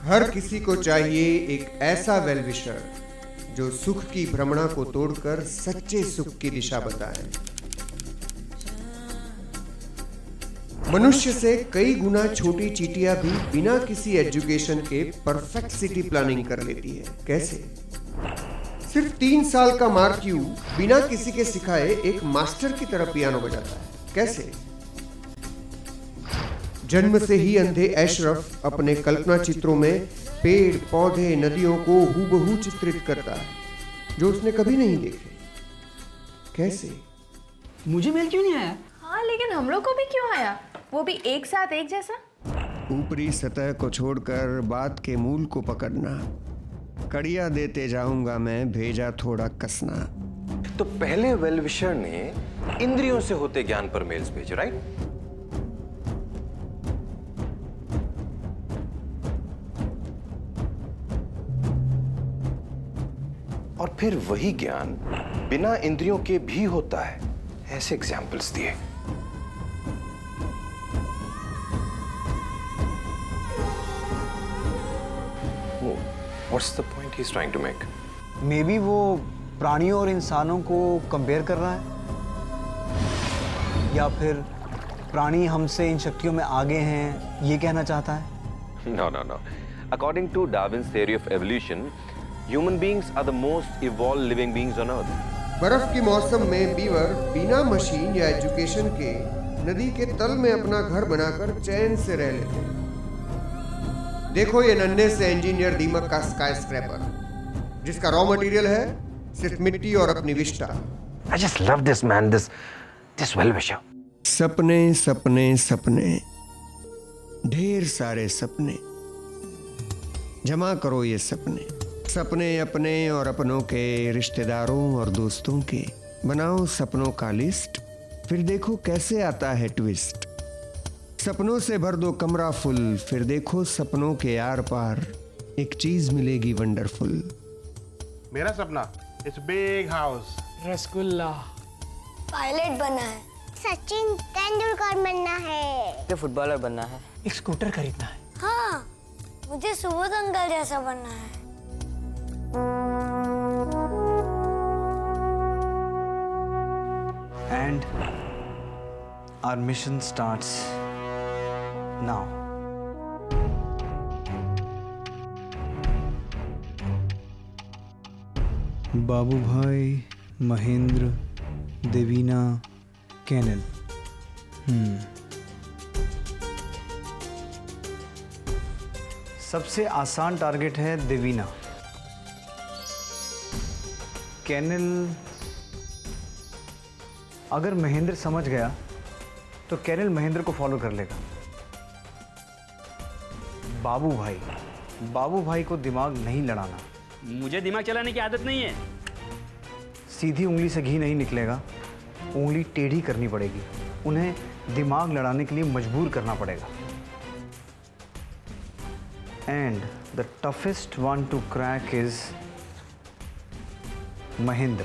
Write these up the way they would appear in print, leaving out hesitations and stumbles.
हर किसी को चाहिए एक ऐसा वेल विशर जो सुख की भ्रमणा को तोड़कर सच्चे सुख की दिशा बताए। मनुष्य से कई गुना छोटी चींटियां भी बिना किसी एजुकेशन के परफेक्ट सिटी प्लानिंग कर लेती है। कैसे? सिर्फ 3 साल का मार्क्यू बिना किसी के सिखाए एक मास्टर की तरह पियानो बजाता है। कैसे? जन्म से ही अंधे एशरफ अपने कल्पना चित्रों में पेड़ पौधे नदियों को हूबहू चित्रित करता है जो उसने कभी नहीं देखे। कैसे? मुझे मेल क्यों नहीं आया? हाँ, लेकिन हम लोग को भी क्यों आया? वो भी एक साथ एक जैसा। ऊपरी सतह को छोड़कर बात के मूल को पकड़ना। कड़िया देते जाऊंगा मैं, भेजा थोड़ा कसना। तो पहले वेल विशर ने इंद्रियों से होते ज्ञान पर मेल्स भेजे, राइट? और फिर वही ज्ञान बिना इंद्रियों के भी होता है। ऐसे एग्जाम्पल्स दिए। What's the point he's trying to make? May be वो प्राणियों और इंसानों को कंपेयर कर रहा है, या फिर प्राणी हमसे इन शक्तियों में आगे हैं, ये कहना चाहता है। No, no, no. According to Darwin's theory of evolution, human beings are the most evolved living beings on Earth. बर्फ के मौसम में बीवर बिना मशीन या एजुकेशन के नदी के तल में अपना घर बनाकर चैन से रह लेते हैं। देखो ये नन्हे से इंजीनियर दीमक का स्काई स्क्रैपर, जिसका रॉ मटेरियल है सिर्फ मिट्टी और अपनी विष्ठा। I just love this man, this well-wisher. सपने सपने सपने, ढेर सारे सपने। जमा करो ये सपने, सपने अपने और अपनों के, रिश्तेदारों और दोस्तों के। बनाओ सपनों का लिस्ट, फिर देखो कैसे आता है ट्विस्ट। सपनों से भर दो कमरा फुल, फिर देखो सपनों के आर पार एक चीज मिलेगी वंडरफुल। मेरा सपना it's big house. Rasgulla. Pilot बनना है। सचिन तेंदुलकर बनना है। मुझे फुटबॉलर बनना है। एक स्कूटर खरीदना है। हाँ, मुझे सुबोध अंकल जैसा बनना है। And our mission starts now. बाबू भाई, महेंद्र, देवीना, कैनल। सबसे आसान टारगेट है देवीना। कैनल अगर महेंद्र समझ गया तो कैनल महेंद्र को फॉलो कर लेगा। बाबू भाई को दिमाग नहीं लड़ाना। मुझे दिमाग चलाने की आदत नहीं है। सीधी उंगली से घी नहीं निकलेगा, उंगली टेढ़ी करनी पड़ेगी। उन्हें दिमाग लड़ाने के लिए मजबूर करना पड़ेगा। And the toughest one two crack is Mahendra.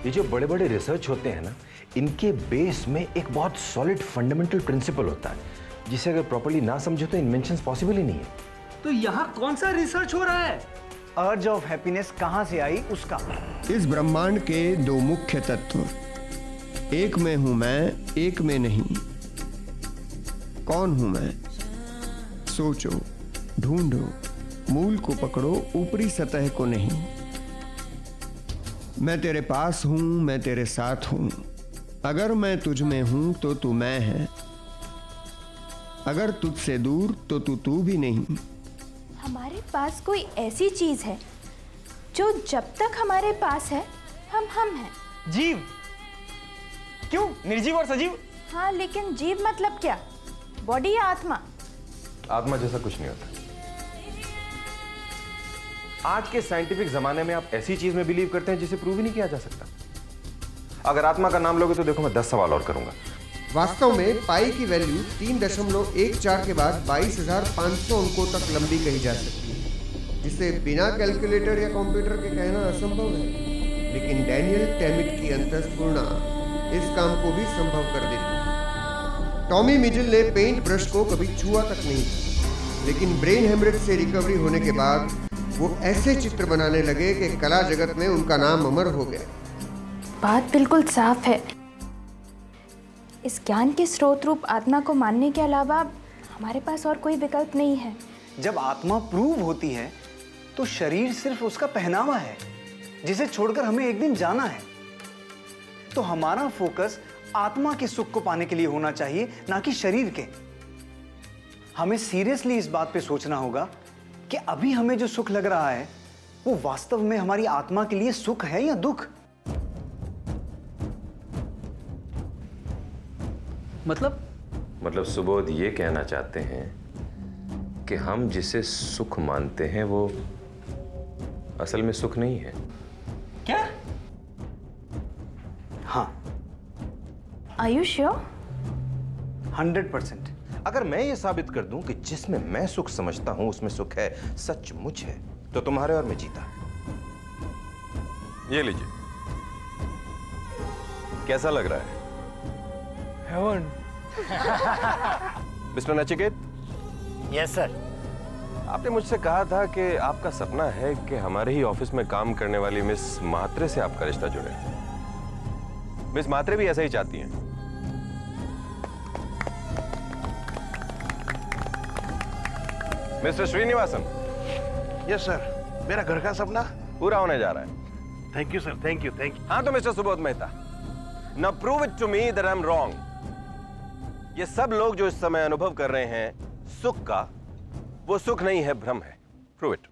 ये जो बड़े बड़े रिसर्च होते हैं ना, इनके बेस में एक बहुत सॉलिड फंडामेंटल प्रिंसिपल होता है, जिसे अगर प्रॉपर्ली ना समझो तो इन्वेंशंस पॉसिबल ही नहीं है। तो यहाँ कौन सा रिसर्च हो रहा है? अर्ज ऑफ हैप्पीनेस कहाँ से आई उसका। इस ब्रह्मांड के 2 मुख्य तत्व, एक में हूं मैं, एक में नहीं। कौन हूं मैं? सोचो, ढूंढो, मूल को पकड़ो, ऊपरी सतह को नहीं। मैं तेरे पास हूं, मैं तेरे साथ हूं। अगर मैं तुझ में हूं तो तू मैं है, अगर तुझसे दूर तो तू भी नहीं। हमारे पास कोई ऐसी चीज है जो जब तक हमारे पास है हम हैं। जीव। क्यों? निर्जीव और सजीव। हाँ, लेकिन जीव मतलब क्या? बॉडी या आत्मा? आत्मा जैसा कुछ नहीं होता। आज के साइंटिफिक जमाने में आप ऐसी चीज में बिलीव करते हैं जिसे प्रूव ही नहीं किया जा सकता। अगर आत्मा का नाम लोगे तो देखो मैं 10 सवाल और करूंगा। वास्तव में पाई की वैल्यू 3.14 के बाद 22,500 अंकों तक लंबी कही जा सकती है, जिसे बिना कैलकुलेटर या कंप्यूटर के कहना असंभव है। लेकिन डैनियल टैमिट की अंतःस्फुरणा इस काम को भी संभव कर देती है। टॉमी मिडिल ने पेंट ब्रश को कभी छुआ तक नहीं था, लेकिन ब्रेन हेमरेज से रिकवरी होने के बाद वो ऐसे चित्र बनाने लगे कि कला जगत में उनका नाम अमर हो गया। बात बिल्कुल साफ है। इस ज्ञान के स्रोत रूप आत्मा को मानने के अलावा हमारे पास और कोई विकल्प नहीं है। जब आत्मा प्रूव होती है तो शरीर सिर्फ उसका पहनावा है जिसे छोड़कर हमें एक दिन जाना है। तो हमारा फोकस आत्मा के सुख को पाने के लिए होना चाहिए, ना कि शरीर के। हमें सीरियसली इस बात पे सोचना होगा कि अभी हमें जो सुख लग रहा है वो वास्तव में हमारी आत्मा के लिए सुख है या दुख। मतलब सुबोध ये कहना चाहते हैं कि हम जिसे सुख मानते हैं वो असल में सुख नहीं है। क्या? हाँ, Are you sure? 100%। अगर मैं ये साबित कर दूं कि जिसमें मैं सुख समझता हूं उसमें सुख है, सचमुच है, तो तुम्हारे और मैं जीता। ये लीजिए, कैसा लग रहा है? Heaven. Mister Nachiket. Yes sir. आपने मुझसे कहा था कि आपका सपना है कि हमारे ही ऑफिस में काम करने वाली मिस म्हात्रे से आपका रिश्ता जुड़े। मिस म्हात्रे भी ऐसा ही चाहती हैं। मिस्टर श्रीनिवासन। यस सर, मेरा घर का सपना पूरा होने जा रहा है। Thank you sir, thank you, thank you. हाँ तो mister Subodh Mehta, now prove it to me that I am wrong. ये सब लोग जो इस समय अनुभव कर रहे हैं सुख का, वो सुख नहीं है, भ्रम है। Prove it.